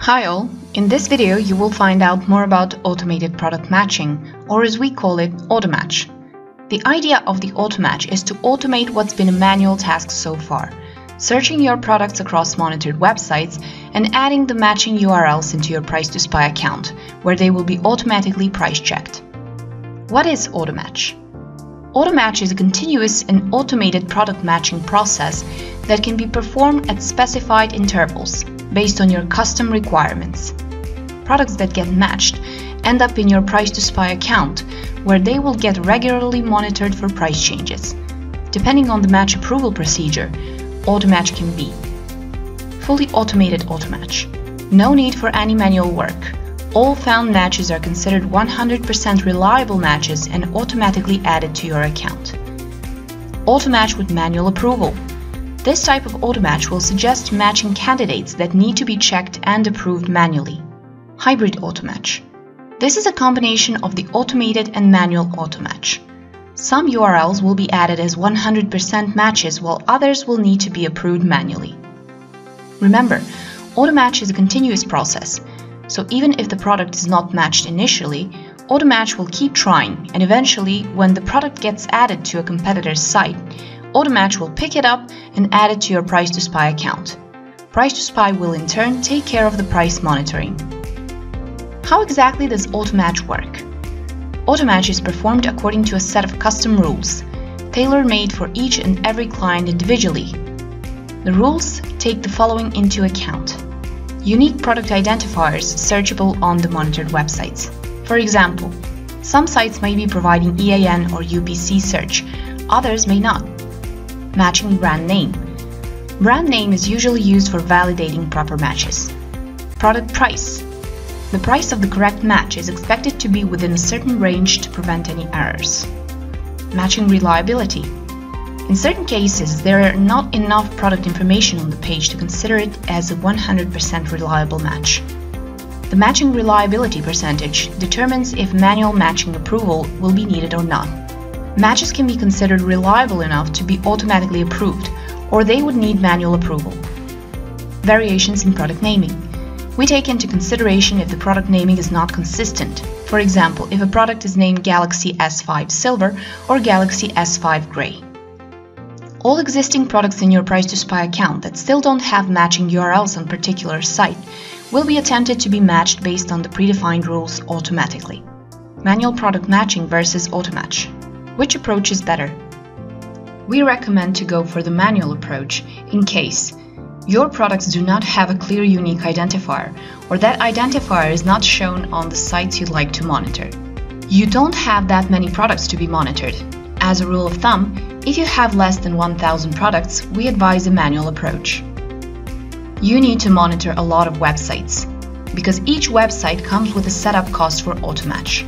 Hi all, in this video you will find out more about automated product matching, or as we call it, Automatch. The idea of the Automatch is to automate what's been a manual task so far, searching your products across monitored websites and adding the matching URLs into your Price2Spy account, where they will be automatically price checked. What is Automatch? Automatch is a continuous and automated product matching process that can be performed at specified intervals, based on your custom requirements. Products that get matched end up in your Price2Spy account, where they will get regularly monitored for price changes. Depending on the match approval procedure, Automatch can be fully automated Automatch. No need for any manual work. All found matches are considered 100% reliable matches and automatically added to your account. Automatch with manual approval. This type of Automatch will suggest matching candidates that need to be checked and approved manually. Hybrid Automatch. This is a combination of the automated and manual Automatch. Some URLs will be added as 100% matches, while others will need to be approved manually. Remember, Automatch is a continuous process, so even if the product is not matched initially, Automatch will keep trying, and eventually, when the product gets added to a competitor's site, Automatch will pick it up and add it to your Price2Spy account. Price2Spy will in turn take care of the price monitoring. How exactly does Automatch work? Automatch is performed according to a set of custom rules, tailor-made for each and every client individually. The rules take the following into account: unique product identifiers searchable on the monitored websites. For example, some sites may be providing EAN or UPC search, others may not. Matching brand name. Brand name is usually used for validating proper matches. Product price. The price of the correct match is expected to be within a certain range to prevent any errors. Matching reliability. In certain cases, there are not enough product information on the page to consider it as a 100% reliable match. The matching reliability percentage determines if manual matching approval will be needed or not. Matches can be considered reliable enough to be automatically approved, or they would need manual approval. Variations in product naming. We take into consideration if the product naming is not consistent. For example, if a product is named Galaxy S5 Silver or Galaxy S5 Grey. All existing products in your Price2Spy account that still don't have matching URLs on a particular site will be attempted to be matched based on the predefined rules automatically. Manual product matching versus Automatch. Which approach is better? We recommend to go for the manual approach in case your products do not have a clear unique identifier, or that identifier is not shown on the sites you'd like to monitor. You don't have that many products to be monitored. As a rule of thumb, if you have less than 1,000 products, we advise a manual approach. You need to monitor a lot of websites, because each website comes with a setup cost for Automatch,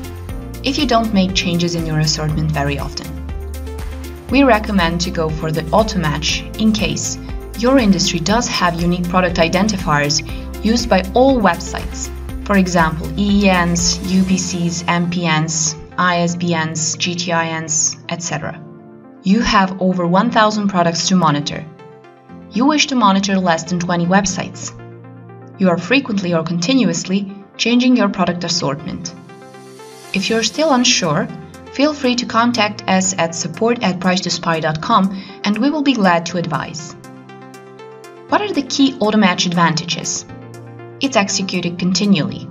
if you don't make changes in your assortment very often. We recommend to go for the Automatch in case your industry does have unique product identifiers used by all websites, for example, EENs, UPCs, MPNs, ISBNs, GTINs, etc. You have over 1,000 products to monitor. You wish to monitor less than 20 websites. You are frequently or continuously changing your product assortment. If you're still unsure, feel free to contact us at support@price2spy.com and we will be glad to advise. What are the key Automatch advantages? It's executed continually.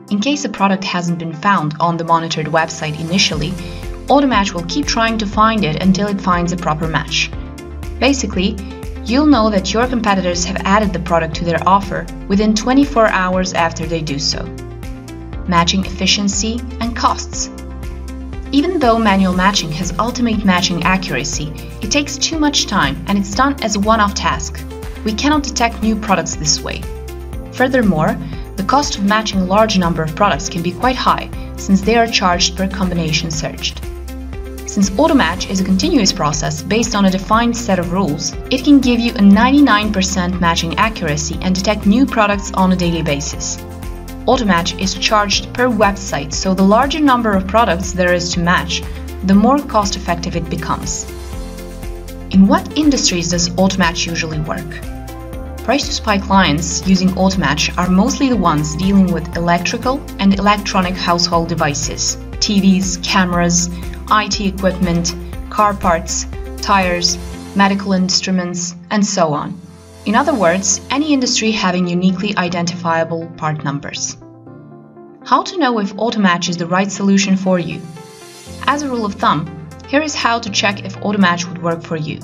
In case a product hasn't been found on the monitored website initially, Automatch will keep trying to find it until it finds a proper match. Basically, you'll know that your competitors have added the product to their offer within 24 hours after they do so. Matching efficiency and costs. Even though manual matching has ultimate matching accuracy, it takes too much time and it's done as a one-off task. We cannot detect new products this way. Furthermore, the cost of matching a large number of products can be quite high, since they are charged per combination searched. Since Automatch is a continuous process based on a defined set of rules, it can give you a 99% matching accuracy and detect new products on a daily basis. Automatch is charged per website, so the larger number of products there is to match, the more cost-effective it becomes. In what industries does Automatch usually work? Price2Spy clients using Automatch are mostly the ones dealing with electrical and electronic household devices, TVs, cameras, IT equipment, car parts, tires, medical instruments, and so on. In other words, any industry having uniquely identifiable part numbers. How to know if Automatch is the right solution for you? As a rule of thumb, here is how to check if Automatch would work for you.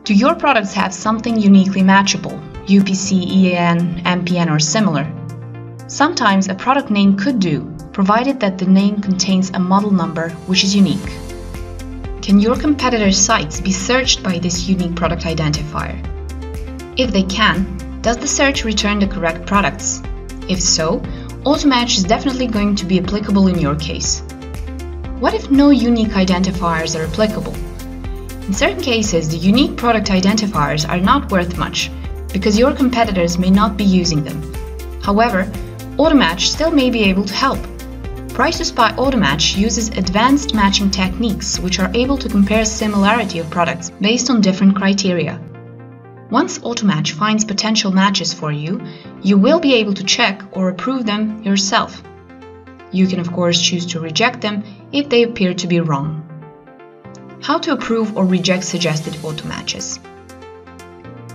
Do your products have something uniquely matchable, UPC, EAN, MPN, or similar? Sometimes a product name could do, provided that the name contains a model number which is unique. Can your competitors' sites be searched by this unique product identifier? If they can, does the search return the correct products? If so, Automatch is definitely going to be applicable in your case. What if no unique identifiers are applicable? In certain cases, the unique product identifiers are not worth much, because your competitors may not be using them. However, Automatch still may be able to help. Price2Spy Automatch uses advanced matching techniques which are able to compare similarity of products based on different criteria. Once Automatch finds potential matches for you, you will be able to check or approve them yourself. You can of course choose to reject them if they appear to be wrong. How to approve or reject suggested automatches.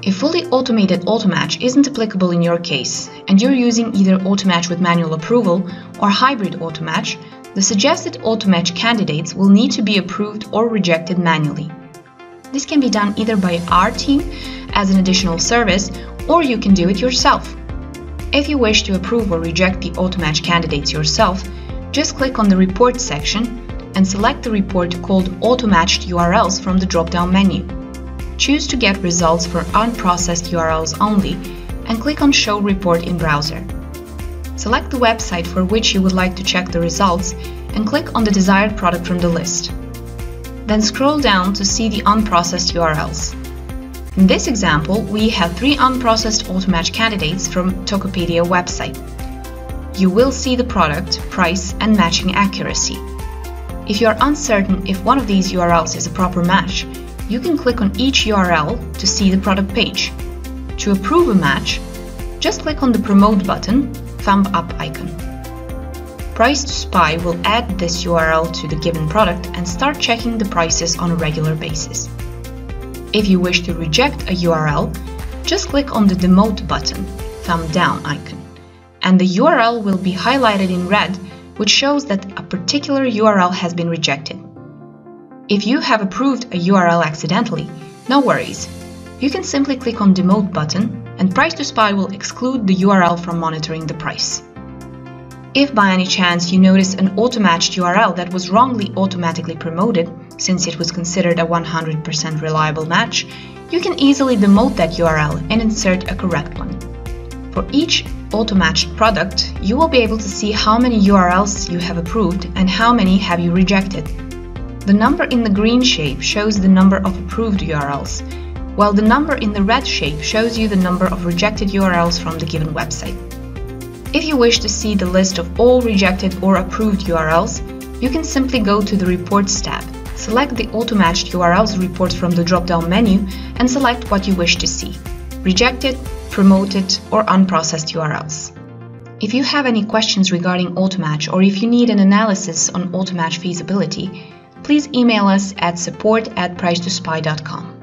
If fully automated automatch isn't applicable in your case, and you're using either automatch with manual approval or hybrid automatch, the suggested automatch candidates will need to be approved or rejected manually. This can be done either by our team as an additional service, or you can do it yourself. If you wish to approve or reject the automatch candidates yourself, just click on the Report section and select the report called Automatched URLs from the drop-down menu. Choose to get results for unprocessed URLs only and click on Show Report in Browser. Select the website for which you would like to check the results and click on the desired product from the list. Then scroll down to see the unprocessed URLs. In this example, we have 3 unprocessed Automatch candidates from Tokopedia website. You will see the product, price, and matching accuracy. If you are uncertain if one of these URLs is a proper match, you can click on each URL to see the product page. To approve a match, just click on the Promote button, thumb up icon. Price2Spy will add this URL to the given product and start checking the prices on a regular basis. If you wish to reject a URL, just click on the Demote button, thumb down icon, and the URL will be highlighted in red, which shows that a particular URL has been rejected. If you have approved a URL accidentally, no worries. You can simply click on Demote button and Price2Spy will exclude the URL from monitoring the price. If by any chance you notice an automatched URL that was wrongly automatically promoted, since it was considered a 100% reliable match, you can easily demote that URL and insert a correct one. For each automatched product, you will be able to see how many URLs you have approved and how many have you rejected. The number in the green shape shows the number of approved URLs, while the number in the red shape shows you the number of rejected URLs from the given website. If you wish to see the list of all rejected or approved URLs, you can simply go to the Reports tab, select the Automatched URLs report from the drop-down menu and select what you wish to see: rejected, promoted, or unprocessed URLs. If you have any questions regarding Automatch or if you need an analysis on Automatch feasibility, please email us at support@price2spy.com.